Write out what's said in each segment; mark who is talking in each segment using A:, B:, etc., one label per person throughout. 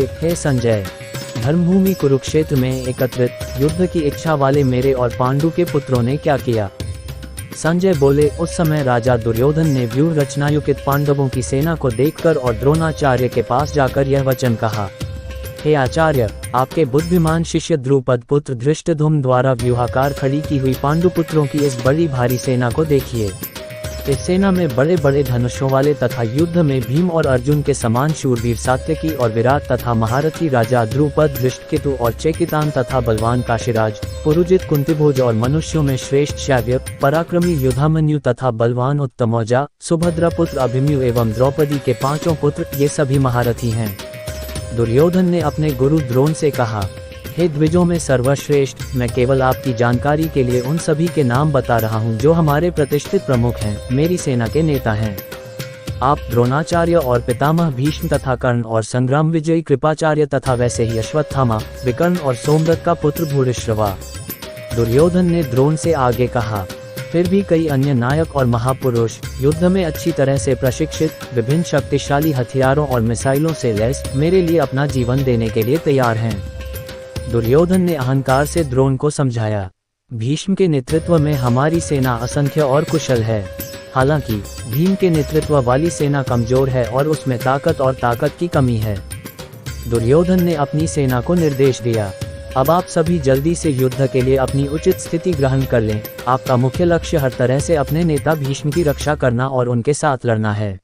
A: हे संजय, धर्मभूमि कुरुक्षेत्र में एकत्रित युद्ध की इच्छा वाले मेरे और पांडु के पुत्रों ने क्या किया? संजय बोले, उस समय राजा दुर्योधन ने व्यूह रचनायुक्त पांडवों की सेना को देखकर और द्रोणाचार्य के पास जाकर यह वचन कहा, हे आचार्य, आपके बुद्धिमान शिष्य द्रुपद पुत्र धृष्टद्युम्न द्वारा व्यूहाकार खड़ी की हुई पांडुपुत्रों की इस बड़ी भारी सेना को देखिए। इस सेना में बड़े बड़े धनुषों वाले तथा युद्ध में भीम और अर्जुन के समान शूरवीर सात्यकी और विराट तथा महारथी राजा द्रुपद, धृष्टकेतु और चेकितान तथा बलवान काशीराज, पुरुजित कुंतीभोज और मनुष्यों में श्रेष्ठ शैव्य, पराक्रमी युधामन्यु तथा बलवान उत्तमौजा, सुभद्रा पुत्र अभिमन्यु एवं द्रौपदी के 5 पुत्र, ये सभी महारथी हैं। दुर्योधन ने अपने गुरु द्रोण से कहा, हे द्विजों में सर्वश्रेष्ठ, मैं केवल आपकी जानकारी के लिए उन सभी के नाम बता रहा हूँ जो हमारे प्रतिष्ठित प्रमुख हैं, मेरी सेना के नेता हैं। आप द्रोणाचार्य और पितामह भीष्म तथा कर्ण और संग्राम विजयी कृपाचार्य तथा वैसे ही अश्वत्थामा, विकर्ण और सोमदत्त का पुत्र भूरिश्रवा। दुर्योधन ने द्रोण से आगे कहा, फिर भी कई अन्य नायक और महापुरुष युद्ध में अच्छी तरह से प्रशिक्षित, विभिन्न शक्तिशाली हथियारों और मिसाइलों से लैस मेरे लिए अपना जीवन देने के लिए तैयार हैं। दुर्योधन ने अहंकार से द्रोण को समझाया, भीष्म के नेतृत्व में हमारी सेना असंख्य और कुशल है। हालांकि भीम के नेतृत्व वाली सेना कमजोर है और उसमें ताकत की कमी है। दुर्योधन ने अपनी सेना को निर्देश दिया, अब आप सभी जल्दी से युद्ध के लिए अपनी उचित स्थिति ग्रहण कर लें। आपका मुख्य लक्ष्य हर तरह से अपने नेता भीष्म की रक्षा करना और उनके साथ लड़ना है।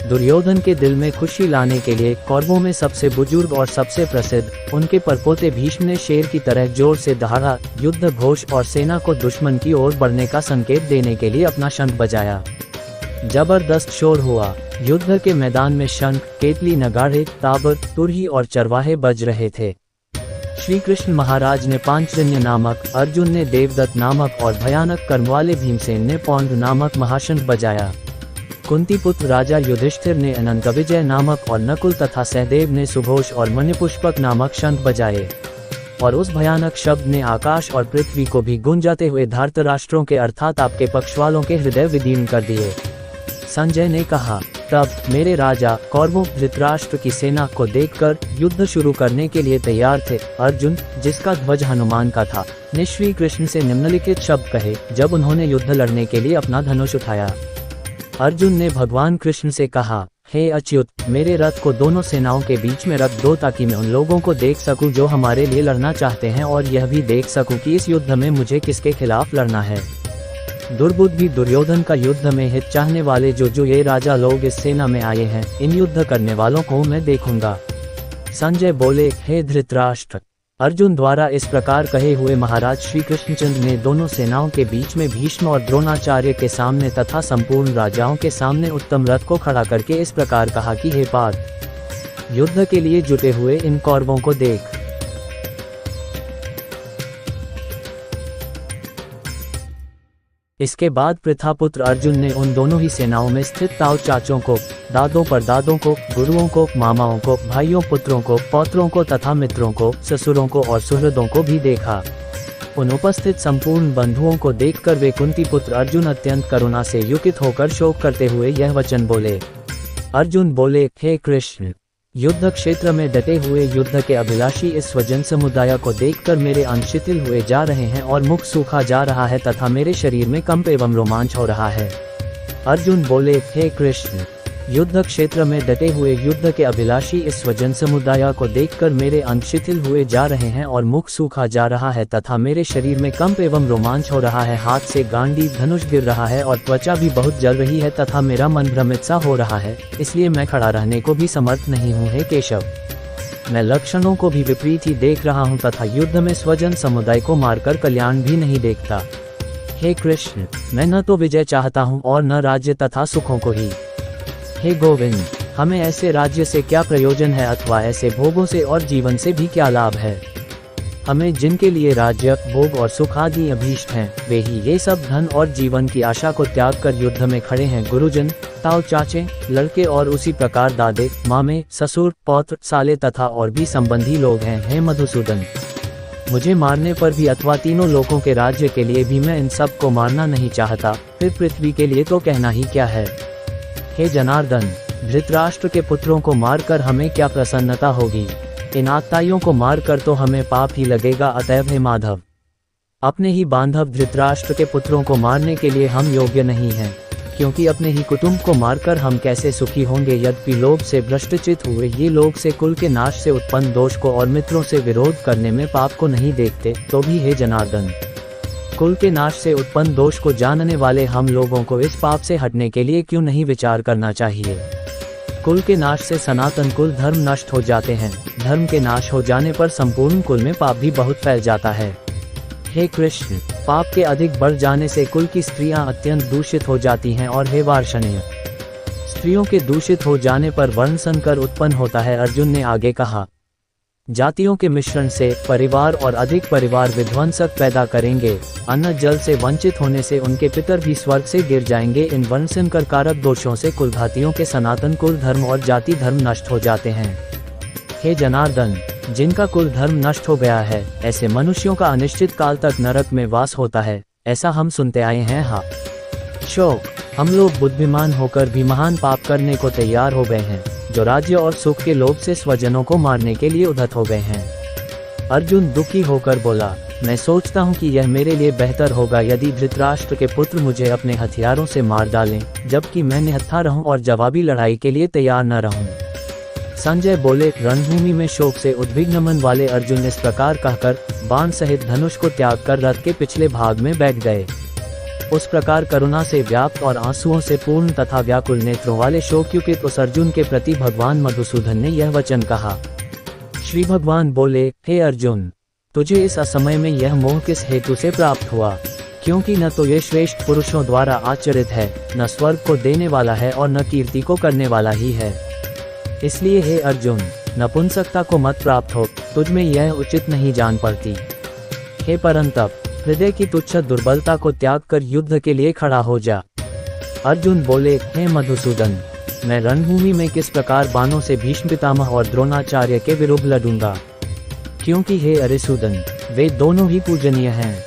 A: दुर्योधन के दिल में खुशी लाने के लिए कौरवों में सबसे बुजुर्ग और सबसे प्रसिद्ध उनके परपोते भीष्म ने शेर की तरह जोर से दहाड़ा, युद्ध घोष और सेना को दुश्मन की ओर बढ़ने का संकेत देने के लिए अपना शंख बजाया। जबरदस्त शोर हुआ। युद्ध के मैदान में शंख, केतली, नगाड़े, ताबर, तुरही और चरवाहे बज रहे थे। श्री कृष्ण महाराज ने पांचजन्य नामक, अर्जुन ने देवदत्त नामक और भयानक कर्म वाले भीमसेन ने पौंड नामक महाशंख बजाया। कुंती पुत्र राजा युधिष्ठिर ने अनंत विजय नामक और नकुल तथा सहदेव ने सुघोष और मणिपुष्पक नामक शंख बजाए। और उस भयानक शब्द ने आकाश और पृथ्वी को भी गूंजाते हुए धार्तराष्ट्रों के अर्थात आपके पक्ष वालों के हृदय विदीर्ण कर दिए। संजय ने कहा, तब मेरे राजा कौरवों धृतराष्ट्र की सेना को देखकर युद्ध शुरू करने के लिए तैयार थे। अर्जुन, जिसका ध्वज हनुमान का था, ने श्री कृष्ण से निम्नलिखित शब्द कहे जब उन्होंने युद्ध लड़ने के लिए अपना धनुष उठाया। अर्जुन ने भगवान कृष्ण से कहा, हे अच्युत, मेरे रथ को दोनों सेनाओं के बीच में रख दो ताकि मैं उन लोगों को देख सकूं जो हमारे लिए लड़ना चाहते हैं और यह भी देख सकूं कि इस युद्ध में मुझे किसके खिलाफ लड़ना है। दुर्बुद्धि दुर्योधन का युद्ध में हित चाहने वाले जो ये राजा लोग इस सेना में आए हैं, इन युद्ध करने वालों को मैं देखूंगा। संजय बोले, हे धृतराष्ट्र, अर्जुन द्वारा इस प्रकार कहे हुए महाराज श्री कृष्णचंद्र ने दोनों सेनाओं के बीच में भीष्म और द्रोणाचार्य के सामने तथा संपूर्ण राजाओं के सामने उत्तम रथ को खड़ा करके इस प्रकार कहा कि हे पार्थ, युद्ध के लिए जुटे हुए इन कौरवों को देख। इसके बाद प्रथापुत्र अर्जुन ने उन दोनों ही सेनाओं में स्थित ताऊ चाचों को, दादों परदादों को, गुरुओं को, मामाओं को, भाइयों पुत्रों को, पौत्रों को तथा मित्रों को, ससुरों को और सुहृदों को भी देखा। उन उपस्थित संपूर्ण बंधुओं को देखकर वे कुंती पुत्र अर्जुन अत्यंत करुणा से युक्त होकर शोक करते हुए यह वचन बोले। अर्जुन बोले, हे कृष्ण, युद्ध क्षेत्र में डटे हुए युद्ध के अभिलाषी इस स्वजन समुदाय को देखकर मेरे अंग शिथिल हुए जा रहे हैं और मुख सूखा जा रहा है तथा मेरे शरीर में कंप एवं रोमांच हो रहा है। अर्जुन बोले, हे कृष्ण, युद्ध क्षेत्र में डटे हुए युद्ध के अभिलाषी इस स्वजन समुदाय को देखकर मेरे अंग शिथिल हुए जा रहे हैं और मुख सूखा जा रहा है तथा मेरे शरीर में कंप एवं रोमांच हो रहा है। हाथ से गांडीव धनुष गिर रहा है और त्वचा भी बहुत जल रही है तथा मेरा मन भ्रमित सा हो रहा है, इसलिए मैं खड़ा रहने को भी समर्थ नहीं हूँ। हे केशव, मैं लक्षणों को भी विपरीत ही देख रहा हूँ तथा युद्ध में स्वजन समुदाय को मारकर कल्याण भी नहीं देखता। हे कृष्ण, मैं न तो विजय चाहता हूँ और न राज्य तथा सुखों को ही। हे गोविंद, हमें ऐसे राज्य से क्या प्रयोजन है अथवा ऐसे भोगों से और जीवन से भी क्या लाभ है। हमें जिनके लिए राज्य, भोग और सुख आदि अभीष्ट हैं, वे ही ये सब धन और जीवन की आशा को त्याग कर युद्ध में खड़े हैं। गुरुजन, ताऊ चाचे, लड़के और उसी प्रकार दादे, मामे, ससुर, पौत्र, साले तथा और भी संबंधी लोग हैं। हे मधुसूदन, मुझे मारने पर भी अथवा तीनों लोगों के राज्य के लिए भी मैं इन सब को मारना नहीं चाहता, फिर पृथ्वी के लिए तो कहना ही क्या है। हे जनार्दन, धृतराष्ट्र के पुत्रों को मारकर हमें क्या प्रसन्नता होगी? इन आत्ताइयों को मारकर तो हमें पाप ही लगेगा। अतएव हे माधव, अपने ही बांधव धृतराष्ट्र के पुत्रों को मारने के लिए हम योग्य नहीं हैं, क्योंकि अपने ही कुटुंब को मारकर हम कैसे सुखी होंगे? यद्यपि लोभ से भ्रष्टचित हुए ये लोग से कुल के नाश से उत्पन्न दोष को और मित्रों से विरोध करने में पाप को नहीं देखते, तो भी हे जनार्दन, कुल के नाश से उत्पन्न दोष को जानने वाले हम लोगों को इस पाप से हटने के लिए क्यों नहीं विचार करना चाहिए? कुल के नाश से सनातन कुल धर्म नष्ट हो जाते हैं। धर्म के नाश हो जाने पर संपूर्ण कुल में पाप भी बहुत फैल जाता है। हे कृष्ण, पाप के अधिक बढ़ जाने से कुल की स्त्रियां अत्यंत दूषित हो जाती हैं, और हे वार्ष्णेय, स्त्रियों के दूषित हो जाने पर वर्ण संकर उत्पन्न होता है। अर्जुन ने आगे कहा, जातियों के मिश्रण से परिवार और अधिक परिवार विध्वंसक पैदा करेंगे। अन्न जल से वंचित होने से उनके पितर भी स्वर्ग से गिर जाएंगे। इन वर्ण संकर कारक दोषों से कुलघातियों के सनातन कुल धर्म और जाति धर्म नष्ट हो जाते हैं। हे जनार्दन, जिनका कुल धर्म नष्ट हो गया है, ऐसे मनुष्यों का अनिश्चित काल तक नरक में वास होता है, ऐसा हम सुनते आए हैं। हाँ शोक, हम लोग बुद्धिमान होकर भी महान पाप करने को तैयार हो गए हैं, जो राज्य और सुख के लोभ से स्वजनों को मारने के लिए उद्धत हो गए हैं। अर्जुन दुखी होकर बोला, मैं सोचता हूँ कि यह मेरे लिए बेहतर होगा यदि धृतराष्ट्र के पुत्र मुझे अपने हथियारों से मार डालें, जबकि मैं निहत्था रहूं और जवाबी लड़ाई के लिए तैयार न रहूं। संजय बोले, रणभूमि में शोक से उद्विग्न मन वाले अर्जुन इस प्रकार कहकर बाण सहित धनुष को त्याग कर रथ के पिछले भाग में बैठ गए। उस प्रकार करुणा से व्याप्त और आंसुओं से पूर्ण तथा व्याकुल नेत्रों वाले शोकयुक्त उस अर्जुन के प्रति भगवान मधुसूदन ने यह वचन कहा। श्री भगवान बोले, हे अर्जुन, तुझे इस असमय में यह मोह किस हेतु से प्राप्त हुआ? क्योंकि न तो ये श्रेष्ठ पुरुषों द्वारा आचरित है, न स्वर्ग को देने वाला है, और न कीर्ति को करने वाला ही है। इसलिए हे अर्जुन, नपुंसकता को मत प्राप्त हो, तुझ में यह उचित नहीं जान पड़ती। हे परंतप, हृदय की तुच्छ दुर्बलता को त्याग कर युद्ध के लिए खड़ा हो जा। अर्जुन बोले, हे मधुसूदन, मैं रणभूमि में किस प्रकार बाणों से भीष्म पितामह और द्रोणाचार्य के विरुद्ध लड़ूंगा? क्योंकि हे अरिसूदन, वे दोनों ही पूजनीय हैं।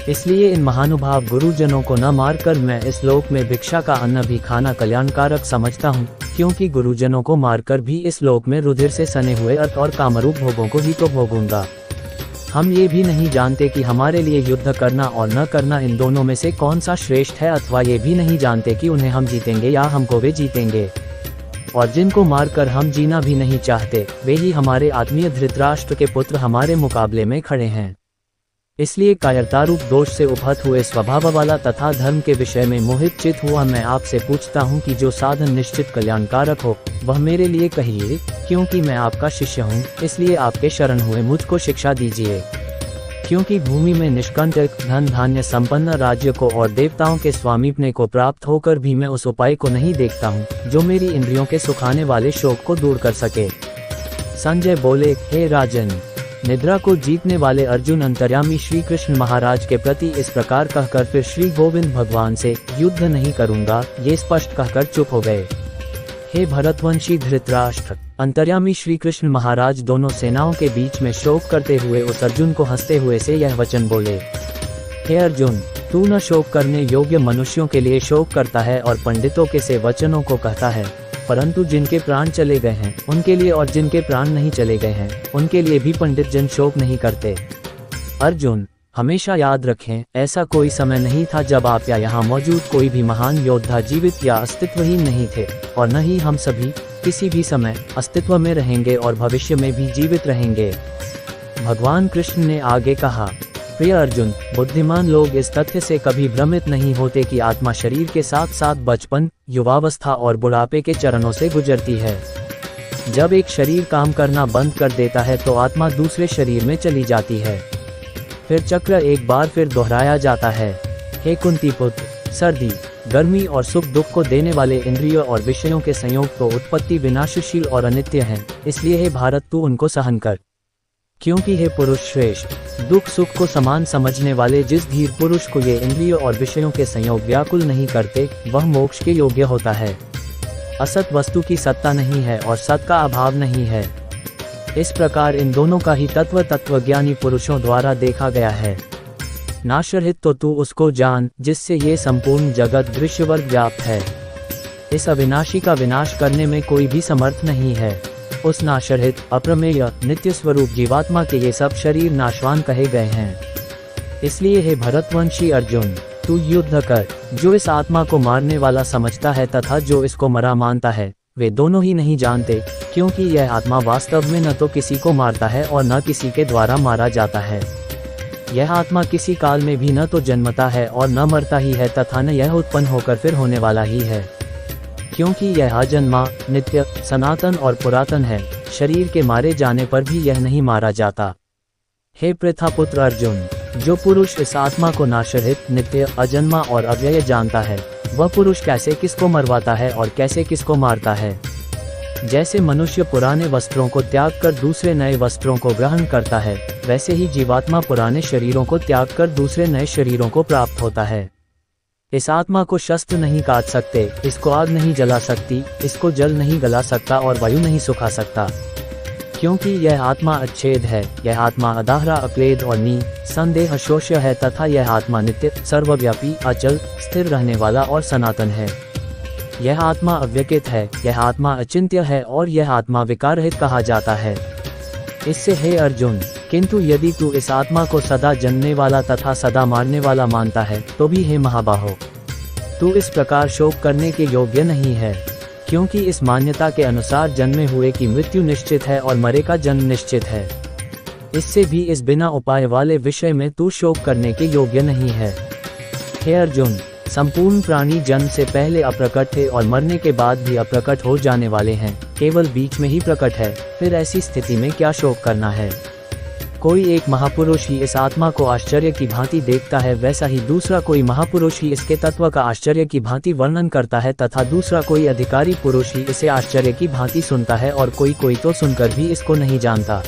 A: इसलिए इन महानुभाव गुरुजनों को न मारकर मैं इस लोक में भिक्षा का अन्न भी खाना कल्याणकारक समझता हूँ, क्योंकि गुरुजनों को मारकर भी इस लोक में रुधिर से सने हुए अर्थ और कामरूप भोगों को ही तो भोगूंगा। हम ये भी नहीं जानते कि हमारे लिए युद्ध करना और न करना इन दोनों में से कौन सा श्रेष्ठ है, अथवा ये भी नहीं जानते कि उन्हें हम जीतेंगे या हमको वे जीतेंगे। और जिनको मारकर हम जीना भी नहीं चाहते, वे ही हमारे आत्मीय धृतराष्ट्र के पुत्र हमारे मुकाबले में खड़े हैं। इसलिए कायरतारूप दोष से उपहत हुए स्वभाव वाला तथा धर्म के विषय में मोहित चित हुआ मैं आपसे पूछता हूँ कि जो साधन निश्चित कल्याणकारक हो वह मेरे लिए कहिए, क्योंकि मैं आपका शिष्य हूँ। इसलिए आपके शरण हुए मुझको शिक्षा दीजिए, क्योंकि भूमि में निष्कंटक धन धान्य संपन्न राज्य को और देवताओं के स्वामीपने को प्राप्त होकर भी मैं उस उपाय को नहीं देखता हूँ जो मेरी इंद्रियों के सुखाने वाले शोक को दूर कर सके। संजय बोले, हे राजन, निद्रा को जीतने वाले अर्जुन अंतर्यामी श्री कृष्ण महाराज के प्रति इस प्रकार कहकर फिर श्री गोविंद भगवान से युद्ध नहीं करूंगा ये स्पष्ट कहकर चुप हो गए। हे भरतवंशी धृतराष्ट्र, अंतर्यामी श्री कृष्ण महाराज दोनों सेनाओं के बीच में शोक करते हुए उस अर्जुन को हंसते हुए से यह वचन बोले, हे अर्जुन, तू न शोक करने योग्य मनुष्यों के लिए शोक करता है और पंडितों के से वचनों को कहता है, परंतु जिनके प्राण चले गए हैं उनके लिए और जिनके प्राण नहीं चले गए हैं उनके लिए भी पंडित जन शोक नहीं करते। अर्जुन, हमेशा याद रखें, ऐसा कोई समय नहीं था जब आप या यहाँ मौजूद कोई भी महान योद्धा जीवित या अस्तित्वहीन नहीं थे, और न ही हम सभी किसी भी समय अस्तित्व में रहेंगे और भविष्य में भी जीवित रहेंगे। भगवान कृष्ण ने आगे कहा, प्रिय अर्जुन, बुद्धिमान लोग इस तथ्य से कभी भ्रमित नहीं होते कि आत्मा शरीर के साथ साथ बचपन, युवावस्था और बुढ़ापे के चरणों से गुजरती है। जब एक शरीर काम करना बंद कर देता है तो आत्मा दूसरे शरीर में चली जाती है। फिर चक्र एक बार फिर दोहराया जाता है। हे कुंती पुत्र, सर्दी, गर्मी और सुख दुख को देने वाले इंद्रियों और विषयों के संयोग तो उत्पत्ति विनाशशील और अनित्य हैं, इसलिए हे भारत तू उनको सहन कर। क्योंकि हे पुरुष श्रेष्ठ, दुख सुख को समान समझने वाले जिस धीर पुरुष को ये इंद्रियों और विषयों के संयोग व्याकुल नहीं करते वह मोक्ष के योग्य होता है। असत वस्तु की सत्ता नहीं है और सत का अभाव नहीं है। इस प्रकार इन दोनों का ही तत्वज्ञानी पुरुषों द्वारा देखा गया है। नाशरहित तो तू उसको जान जिससे ये संपूर्ण जगत दृश्यवर व्याप्त है। इस अविनाशी का विनाश करने में कोई भी समर्थ नहीं है। उस नाशरहित, अप्रमेय, नित्य स्वरूप जीवात्मा के ये सब शरीर नाशवान कहे गए हैं। इसलिए हे भरतवंशी अर्जुन, तू युद्ध कर। जो इस आत्मा को मारने वाला समझता है तथा जो इसको मरा मानता है, वे दोनों ही नहीं जानते, क्योंकि यह आत्मा वास्तव में न तो किसी को मारता है और न किसी के द्वारा मारा जाता है। यह आत्मा किसी काल में भी न तो जन्मता है और न मरता ही है तथा न यह उत्पन्न होकर फिर होने वाला ही है, क्योंकि यह अजन्मा, नित्य, सनातन और पुरातन है। शरीर के मारे जाने पर भी यह नहीं मारा जाता। हे पृथापुत्र अर्जुन, जो पुरुष इस आत्मा को नाशरहित, नित्य, अजन्मा और अव्यय जानता है, वह पुरुष कैसे किसको मरवाता है और कैसे किसको मारता है। जैसे मनुष्य पुराने वस्त्रों को त्याग कर दूसरे नए वस्त्रों को ग्रहण करता है, वैसे ही जीवात्मा पुराने शरीरों को त्याग कर दूसरे नए शरीरों को प्राप्त होता है। इस आत्मा को शस्त्र नहीं काट सकते, इसको आग नहीं जला सकती, इसको जल नहीं गला सकता और वायु नहीं सुखा सकता, क्योंकि यह आत्मा अच्छेद है। यह आत्मा अदाहरा, अक्लेद और निसंदेह शोष्य है तथा यह आत्मा नित्य, सर्वव्यापी, अचल, स्थिर रहने वाला और सनातन है। यह आत्मा अव्यक्त है, यह आत्मा अचिंत्य है और यह आत्मा विकाररहित कहा जाता है। इससे हे अर्जुन, किंतु यदि तू इस आत्मा को सदा जन्मने वाला तथा सदा मारने वाला मानता है, तो भी हे महाबाहो, तू इस प्रकार शोक करने के योग्य नहीं है, क्योंकि इस मान्यता के अनुसार जन्मे हुए की मृत्यु निश्चित है और मरे का जन्म निश्चित है। इससे भी इस बिना उपाय वाले विषय में तू शोक करने के योग्य नहीं है। हे अर्जुन, संपूर्ण प्राणी जन्म से पहले अप्रकट थे और मरने के बाद भी अप्रकट हो जाने वाले हैं, केवल बीच में ही प्रकट है। फिर ऐसी स्थिति में क्या शोक करना है। कोई एक महापुरुष ही इस आत्मा को आश्चर्य की भांति देखता है, वैसा ही दूसरा कोई महापुरुष ही इसके तत्व का आश्चर्य की भांति वर्णन करता है तथा दूसरा कोई अधिकारी पुरुष ही इसे आश्चर्य की भांति सुनता है और कोई तो सुनकर भी इसको नहीं जानता।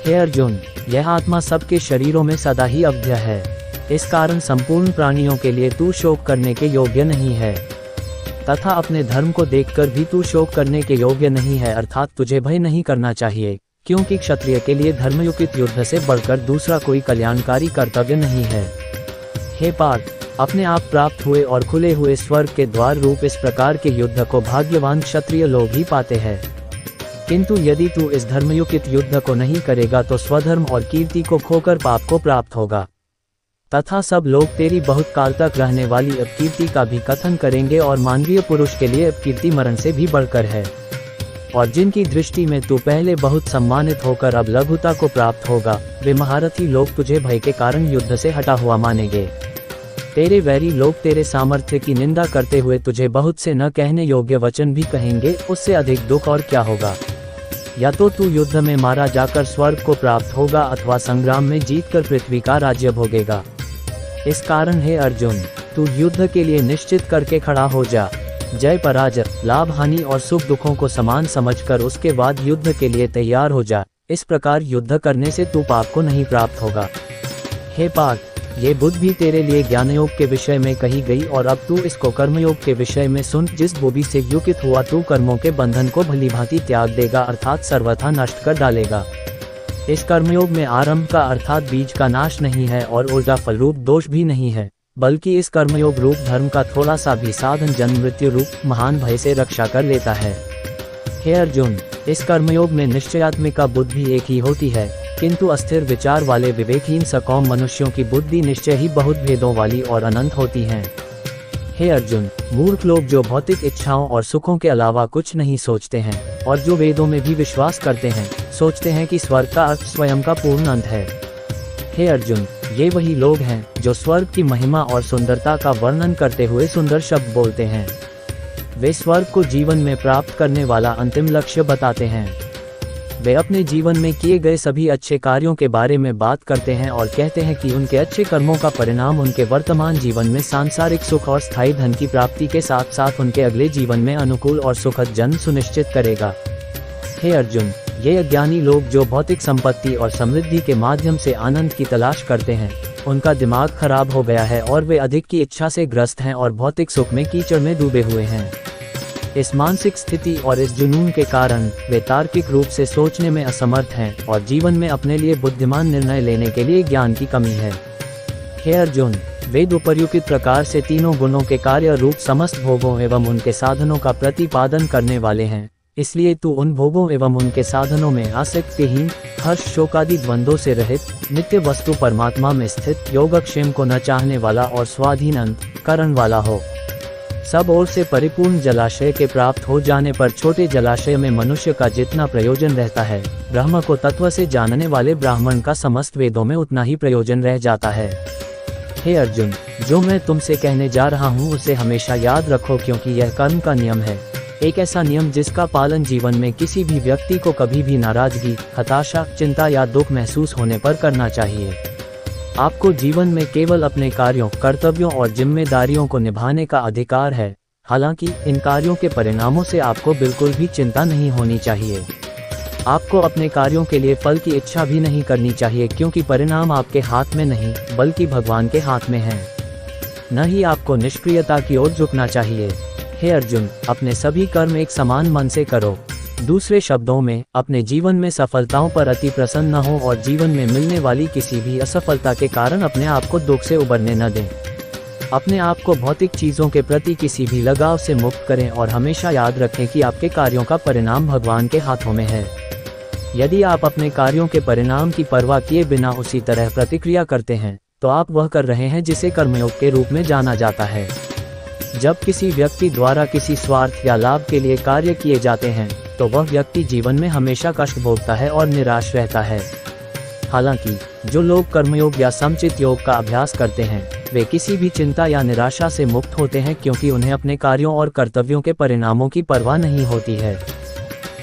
A: हे अर्जुन, यह आत्मा सबके शरीरों में सदा ही अवध्य है। इस कारण संपूर्ण प्राणियों के लिए तू शोक करने के योग्य नहीं है तथा अपने धर्म को देखकर भी तू शोक करने के योग्य नहीं है, अर्थात तुझे भय नहीं करना चाहिए, क्योंकि क्षत्रिय के लिए धर्मयुक्त युद्ध से बढ़कर दूसरा कोई कल्याणकारी कर्तव्य नहीं है। हे पार्थ, अपने आप प्राप्त हुए और खुले हुए स्वर्ग के द्वार रूप इस प्रकार के युद्ध को भाग्यवान क्षत्रिय लोग ही पाते हैं। किंतु यदि तू इस धर्मयुक्त युद्ध को नहीं करेगा तो स्वधर्म और कीर्ति को खोकर पाप को प्राप्त होगा तथा सब लोग तेरी बहुत काल तक रहने वाली अपकीर्ति का भी कथन करेंगे और मानवीय पुरुष के लिए अपकीर्ति मरण से भी बढ़कर है। और जिनकी दृष्टि में तू पहले बहुत सम्मानित होकर अब लघुता को प्राप्त होगा, वे महारथी लोग तुझे भय के कारण युद्ध से हटा हुआ मानेंगे। तेरे वैरी लोग तेरे सामर्थ्य की निंदा करते हुए तुझे बहुत से न कहने योग्य वचन भी कहेंगे। उससे अधिक दुख और क्या होगा। या तो तू युद्ध में मारा जाकर स्वर्ग को प्राप्त होगा अथवा संग्राम में जीतकर पृथ्वी का राज्य भोगेगा। इस कारण हे अर्जुन, तू युद्ध के लिए निश्चित करके खड़ा हो जा। जय पराजय, लाभ हानि और सुख दुखों को समान समझकर उसके बाद युद्ध के लिए तैयार हो जा। इस प्रकार युद्ध करने से तू पाप को नहीं प्राप्त होगा। हे पार्थ, ये बुद्धि भी तेरे लिए ज्ञानयोग के विषय में कही गई और अब तू इसको कर्मयोग के विषय में सुन। जिस बुद्धि से युक्त हुआ तू कर्मों के बंधन को भली भांति त्याग देगा, अर्थात सर्वथा नष्ट कर डालेगा। इस कर्मयोग में आरंभ का अर्थात बीज का नाश नहीं है और उल्टा फल रूप दोष भी नहीं है, बल्कि इस कर्मयोग रूप धर्म का थोड़ा सा भी साधन जन्म मृत्यु रूप महान भय से रक्षा कर लेता है। हे अर्जुन, इस कर्मयोग में निश्चयात्मिका बुद्धि एक ही होती है, किंतु अस्थिर विचार वाले विवेकहीन सकौम मनुष्यों की बुद्धि निश्चय ही बहुत भेदों वाली और अनंत होती है। हे अर्जुन, मूर्ख लोग जो भौतिक इच्छाओं और सुखों के अलावा कुछ नहीं सोचते हैं और जो वेदों में भी विश्वास करते हैं, सोचते हैं कि स्वर्ग का अर्थ स्वयं का पूर्ण अंत है। हे अर्जुन, ये वही लोग हैं जो स्वर्ग की महिमा और सुंदरता का वर्णन करते हुए सुंदर शब्द बोलते हैं। वे स्वर्ग को जीवन में प्राप्त करने वाला अंतिम लक्ष्य बताते हैं। वे अपने जीवन में किए गए सभी अच्छे कार्यों के बारे में बात करते हैं और कहते हैं कि उनके अच्छे कर्मों का परिणाम उनके वर्तमान जीवन में सांसारिक सुख और स्थायी धन की प्राप्ति के साथ साथ उनके अगले जीवन में अनुकूल और सुखद जन्म सुनिश्चित करेगा। हे अर्जुन, ये अज्ञानी लोग जो भौतिक संपत्ति और समृद्धि के माध्यम से आनंद की तलाश करते हैं, उनका दिमाग खराब हो गया है और वे अधिक की इच्छा से ग्रस्त हैं और भौतिक सुख में कीचड़ में डूबे हुए हैं। इस मानसिक स्थिति और इस जुनून के कारण वे तार्किक रूप से सोचने में असमर्थ हैं और जीवन में अपने लिए बुद्धिमान निर्णय लेने के लिए ज्ञान की कमी है। हे अर्जुन, वेद उपर्युक्त प्रकार से तीनों गुणों के कार्य रूप समस्त भोगों एवं उनके साधनों का प्रतिपादन करने वाले हैं, इसलिए तू उन भोगों एवं उनके साधनों में आसक्तिहीन, हर्ष शोकादि द्वंद्वों से रहित, नित्य वस्तु परमात्मा में स्थित, योगक्षेम को न चाहने वाला और स्वाधीन अंत करण वाला हो। सब ओर से परिपूर्ण जलाशय के प्राप्त हो जाने पर छोटे जलाशय में मनुष्य का जितना प्रयोजन रहता है, ब्रह्म को तत्व से जानने वाले ब्राह्मण का समस्त वेदों में उतना ही प्रयोजन रह जाता है। हे अर्जुन, जो मैं तुमसे कहने जा रहा हूँ उसे हमेशा याद रखो, क्योंकि यह कर्म का नियम है, एक ऐसा नियम जिसका पालन जीवन में किसी भी व्यक्ति को कभी भी नाराजगी, हताशा, चिंता या दुख महसूस होने पर करना चाहिए। आपको जीवन में केवल अपने कार्यों, कर्तव्यों और जिम्मेदारियों को निभाने का अधिकार है। हालांकि इन कार्यों के परिणामों से आपको बिल्कुल भी चिंता नहीं होनी चाहिए। आपको अपने कार्यों के लिए फल की इच्छा भी नहीं करनी चाहिए, क्योंकि परिणाम आपके हाथ में नहीं बल्कि भगवान के हाथ में है। न ही आपको निष्क्रियता की ओर झुकना चाहिए। हे अर्जुन, अपने सभी कर्म एक समान मन से करो। दूसरे शब्दों में, अपने जीवन में सफलताओं पर अति प्रसन्न न हो और जीवन में मिलने वाली किसी भी असफलता के कारण अपने आप को दुख से उबरने न दें। अपने आप को भौतिक चीजों के प्रति किसी भी लगाव से मुक्त करें और हमेशा याद रखें कि आपके कार्यों का परिणाम भगवान के हाथों में है। यदि आप अपने कार्यों के परिणाम की परवाह किए बिना उसी तरह प्रतिक्रिया करते हैं, तो आप वह कर रहे हैं जिसे कर्मयोग के रूप में जाना जाता है। जब किसी व्यक्ति द्वारा किसी स्वार्थ या लाभ के लिए कार्य किए जाते हैं, तो वह व्यक्ति जीवन में हमेशा कष्ट भोगता है और निराश रहता है। हालांकि जो लोग कर्मयोग या समचित योग का अभ्यास करते हैं, वे किसी भी चिंता या निराशा से मुक्त होते हैं, क्योंकि उन्हें अपने कार्यों और कर्तव्यों के परिणामों की परवाह नहीं होती है।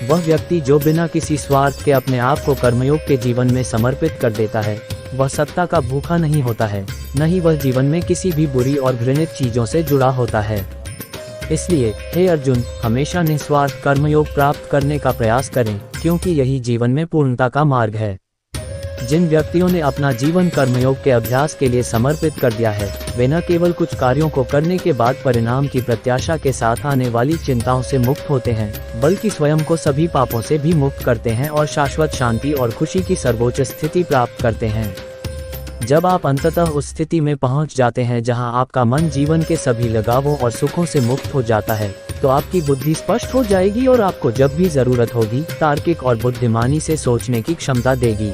A: वह व्यक्ति जो बिना किसी स्वार्थ के अपने आप को कर्मयोग के जीवन में समर्पित कर देता है, वह सत्ता का भूखा नहीं होता है, न ही वह जीवन में किसी भी बुरी और घृणित चीजों से जुड़ा होता है। इसलिए हे अर्जुन, हमेशा निस्वार्थ कर्मयोग प्राप्त करने का प्रयास करें, क्योंकि यही जीवन में पूर्णता का मार्ग है। जिन व्यक्तियों ने अपना जीवन कर्मयोग के अभ्यास के लिए समर्पित कर दिया है, वे न केवल कुछ कार्यों को करने के बाद परिणाम की प्रत्याशा के साथ आने वाली चिंताओं से मुक्त होते हैं, बल्कि स्वयं को सभी पापों से भी मुक्त करते हैं और शाश्वत शांति और खुशी की सर्वोच्च स्थिति प्राप्त करते हैं। जब आप अंततः उस स्थिति में पहुंच जाते हैं जहां आपका मन जीवन के सभी लगावों और सुखों से मुक्त हो जाता है, तो आपकी बुद्धि स्पष्ट हो जाएगी और आपको जब भी जरूरत होगी तार्किक और बुद्धिमानी से सोचने की क्षमता देगी।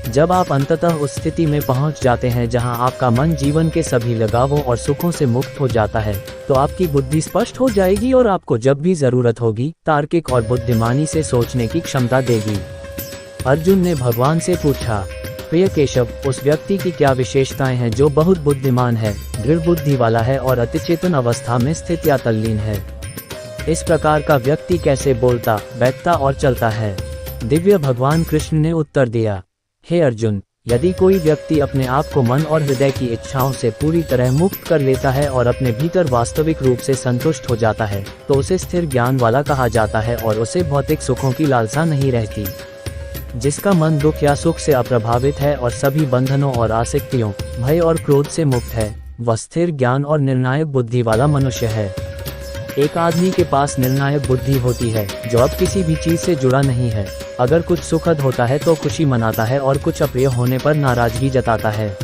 A: जब आप अंततः उस स्थिति में पहुंच जाते हैं जहां आपका मन जीवन के सभी लगावों और सुखों से मुक्त हो जाता है, तो आपकी बुद्धि स्पष्ट हो जाएगी और आपको जब भी जरूरत होगी तार्किक और बुद्धिमानी से सोचने की क्षमता देगी। अर्जुन ने भगवान से पूछा, प्रिय केशव, उस व्यक्ति की क्या विशेषताएं हैं जो बहुत बुद्धिमान है, दृढ़ बुद्धि वाला है और अतिचेतन अवस्था में स्थित या तल्लीन है? इस प्रकार का व्यक्ति कैसे बोलता, बैठता और चलता है? दिव्य भगवान कृष्ण ने उत्तर दिया, हे अर्जुन, यदि कोई व्यक्ति अपने आप को मन और हृदय की इच्छाओं से पूरी तरह मुक्त कर लेता है और अपने भीतर वास्तविक रूप से संतुष्ट हो जाता है, तो उसे स्थिर ज्ञान वाला कहा जाता है और उसे भौतिक सुखों की लालसा नहीं रहती। जिसका मन दुख या सुख से अप्रभावित है और सभी बंधनों और आसक्तियों, भय और क्रोध से मुक्त है, वह स्थिर ज्ञान और निर्णायक बुद्धि वाला मनुष्य है। एक आदमी के पास निर्णायक बुद्धि होती है जो अब किसी भी चीज से जुड़ा नहीं है। अगर कुछ सुखद होता है तो खुशी मनाता है और कुछ अप्रिय होने पर नाराजगी जताता है।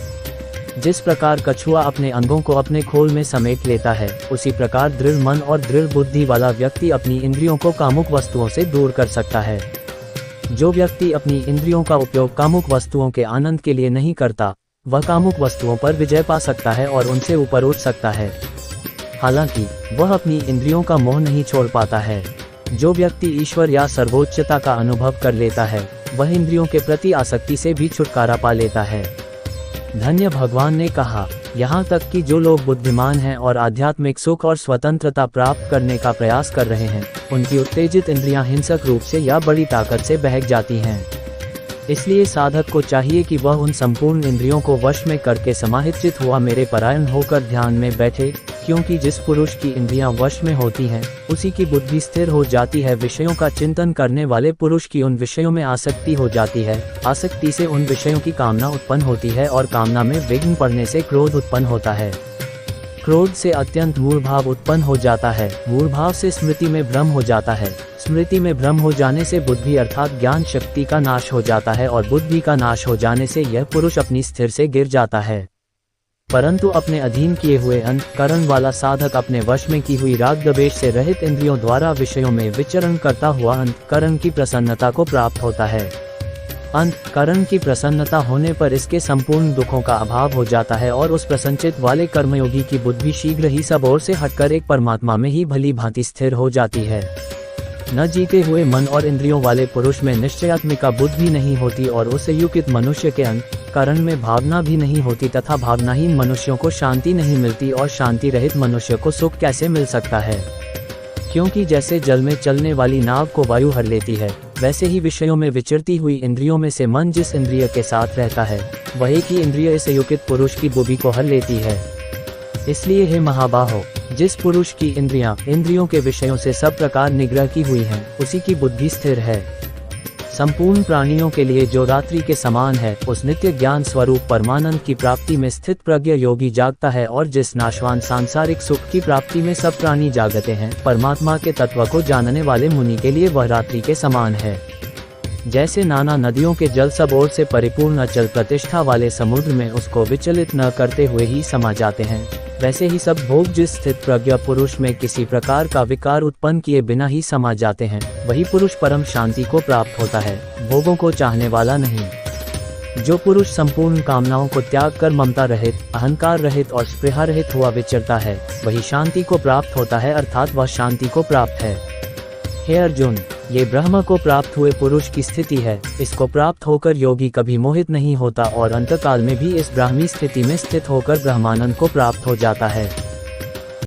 A: जिस प्रकार कछुआ अपने अंगों को अपने खोल में समेट लेता है, उसी प्रकार दृढ़ मन और दृढ़ बुद्धि वाला व्यक्ति अपनी इंद्रियों को कामुक वस्तुओं से दूर कर सकता है। जो व्यक्ति अपनी इंद्रियों का उपयोग कामुक वस्तुओं के आनंद के लिए नहीं करता, वह कामुक वस्तुओं पर विजय पा सकता है और उनसे ऊपर उठ सकता है। हालांकि वह अपनी इंद्रियों का मोह नहीं छोड़ पाता है। जो व्यक्ति ईश्वर या सर्वोच्चता का अनुभव कर लेता है, वह इंद्रियों के प्रति आसक्ति से भी छुटकारा पा लेता है। धन्य भगवान ने कहा, यहाँ तक कि जो लोग बुद्धिमान हैं और आध्यात्मिक सुख और स्वतंत्रता प्राप्त करने का प्रयास कर रहे हैं, उनकी उत्तेजित इंद्रियां हिंसक रूप से या बड़ी ताकत से बहक जाती हैं। इसलिए साधक को चाहिए कि वह उन संपूर्ण इंद्रियों को वश में करके समाहित हुआ मेरे परायण होकर ध्यान में बैठे, क्योंकि जिस पुरुष की इंद्रियां वश में होती हैं, उसी की बुद्धि स्थिर हो जाती है। विषयों का चिंतन करने वाले पुरुष की उन विषयों में आसक्ति हो जाती है। आसक्ति से उन विषयों की कामना उत्पन्न होती है और कामना में विघ्न पड़ने से क्रोध उत्पन्न होता है। क्रोध से अत्यंत मूढ़भाव उत्पन्न हो जाता है। मूढ़भाव से स्मृति में भ्रम हो जाता है। स्मृति में भ्रम हो जाने से बुद्धि अर्थात ज्ञान शक्ति का नाश हो जाता है और बुद्धि का नाश हो जाने से यह पुरुष अपनी स्थिर से गिर जाता है। परंतु अपने अधीन किए हुए अंतःकरण वाला साधक अपने वश में की हुई राग द्वेष से रहित इंद्रियों द्वारा विषयों में विचरण करता हुआ अंतःकरण की प्रसन्नता को प्राप्त होता है। अंतःकरण की प्रसन्नता होने पर इसके संपूर्ण दुखों का अभाव हो जाता है और उस प्रसन्नचित्त वाले कर्मयोगी की बुद्धि शीघ्र ही सब ओर से हटकर एक परमात्मा में ही भली भांति स्थिर हो जाती है। न जीते हुए मन और इंद्रियों वाले पुरुष में निश्चयात्मिका बुद्धि नहीं होती और उसे युक्त मनुष्य के अंतःकरण में भावना भी नहीं होती तथा भावनाहीन मनुष्यों को शांति नहीं मिलती और शांति रहित मनुष्य को सुख कैसे मिल सकता है। क्योंकि जैसे जल में चलने वाली नाव को वायु हर लेती है, वैसे ही विषयों में विचरती हुई इंद्रियों में से मन जिस इंद्रिय के साथ रहता है वही की इंद्रिय इस युक्त पुरुष की बुद्धि को हर लेती है। इसलिए हे महाबाहो, जिस पुरुष की इंद्रियों के विषयों से सब प्रकार निग्रह की हुई हैं, उसी की बुद्धि स्थिर है। संपूर्ण प्राणियों के लिए जो रात्रि के समान है, उस नित्य ज्ञान स्वरूप परमानंद की प्राप्ति में स्थित प्रज्ञ योगी जागता है और जिस नाशवान सांसारिक सुख की प्राप्ति में सब प्राणी जागते हैं, परमात्मा के तत्व को जानने वाले मुनि के लिए वह रात्रि के समान है। जैसे नाना नदियों के जल सब ओर से परिपूर्ण अचल प्रतिष्ठा वाले समुद्र में उसको विचलित न करते हुए ही समा जाते हैं, वैसे ही सब भोग जिस स्थित प्रज्ञ पुरुष में किसी प्रकार का विकार उत्पन्न किए बिना ही समा जाते हैं, वही पुरुष परम शांति को प्राप्त होता है, भोगों को चाहने वाला नहीं। जो पुरुष संपूर्ण कामनाओं को त्याग कर ममता रहित, अहंकार रहित और स्पृहा रहित हुआ विचरता है, वही शांति को प्राप्त होता है, अर्थात वह शांति को प्राप्त है। हे अर्जुन, ये ब्रह्म को प्राप्त हुए पुरुष की स्थिति है। इसको प्राप्त होकर योगी कभी मोहित नहीं होता और अंतकाल में भी इस ब्राह्मी स्थिति में स्थित होकर ब्रह्मानंद को प्राप्त हो जाता है।